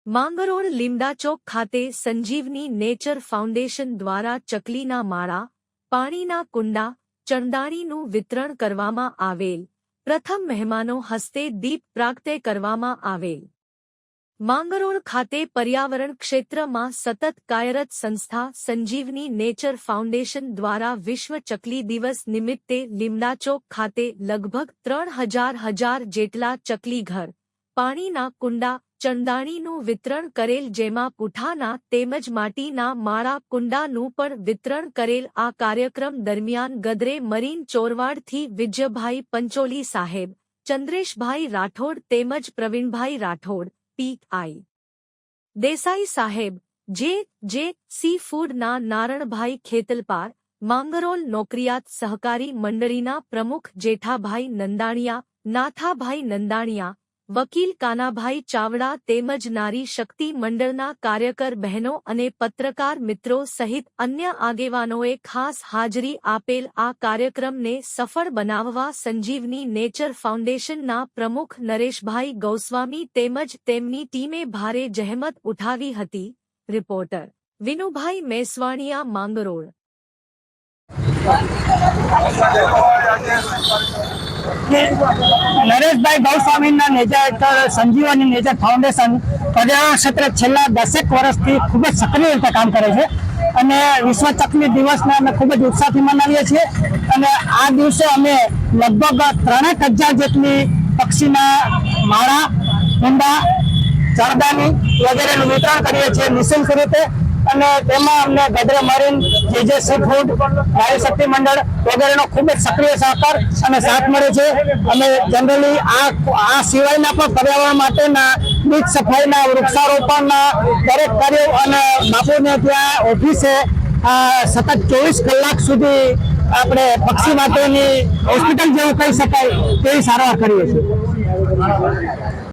માંગરોળ લીમડાચોક ખાતે સંજીવની nature foundation દ્વારા ચકલીના માળા, પાણીના કુંડા, ચણદાણીનું વિતરણ કરવામાં આવેલ. પ્રથમ મહેમાનો હસ્તે દીપ પ્રાગટ્ય કરવામાં આવેલ. માંગરોળ ખાતે પર્યાવરણ ક્ષેત્રમાં સતત કાર્યરત સંસ્થા સંજીવની નેચર ફાઉન્ડેશન દ્વારા વિશ્વ ચકલી દિવસ નિમિત્તે લીમડાચોક ખાતે લગભગ 3000 જેટલા ચકલી ઘર, પાણીના કુંડા, ચણદાણીનું વિતરણ કરેલ, જેમાં પૂઠાના તેમજ માટીના માળા કુંડાનું પણ વિતરણ કરેલ. આ કાર્યક્રમ દરમિયાન ગદરે મરીન ચોરવાડથી વિજયભાઈ પંચોલી સાહેબ, ચંદ્રેશભાઈ રાઠોડ તેમજ પ્રવીણભાઈ રાઠોડ, પી.આઈ. દેસાઈ સાહેબ, જે સી ફૂડના નારણભાઈ ખેતલપાર, માંગરોળ નોકરિયાત સહકારી મંડળીના પ્રમુખ જેઠાભાઈ નંદાણીયા, નાથાભાઈ નંદાણીયા, વકીલ કાનાભાઈ ચાવડા તેમજ નારી શક્તિ મંડળના કાર્યકર બહેનો અને પત્રકાર મિત્રો સહિત અન્ય આગેવાનોએ ખાસ હાજરી આપેલ. આ કાર્યક્રમને સફળ બનાવવા સંજીવની નેચર ફાઉન્ડેશનના પ્રમુખ નરેશભાઈ ગૌસ્વામી તેમજ તેમની ટીમે ભારે જહેમત ઉઠાવી હતી. રિપોર્ટર વિનુભાઈ મેસવાણીયા, માંગરોળ. નરેશભાઈ ગૌસ્વામીના નેજા હેઠળ સંજીવની નેચર ફાઉન્ડેશન પર્યાવરણ ક્ષેત્રે છેલ્લા 10 વર્ષથી ખૂબ જ સક્રિય રીતે કામ કરે છે અને વિશ્વ ચકલી દિવસને અમે ખૂબ જ ઉત્સાહથી મનાવીએ છીએ. અને આ દિવસે અમે લગભગ 3000 જેટલી પક્ષીના માળા, કુંડા, ચણદાની વગેરેનું વિતરણ કરીએ છીએ નિઃશુલ્ક રીતે. અને તેમાં અમને ગદરે મરીન, જે સી ફૂડ, નારી શક્તિ મંડળ વગેરેનો ખૂબ જ સક્રિય સહકાર અને સાથ મળે છે. અમે જનરલી આ સિવાયના પણ પર્યાવરણ માટેના બીજ સફાઈના, વૃક્ષારોપણના દરેક કાર્યો અને બાપુને ત્યાં ઓફિસે સતત 24 કલાક સુધી આપણે પક્ષી માટેની હોસ્પિટલ જેવું કહી શકાય તેવી સારવાર કરીએ છીએ.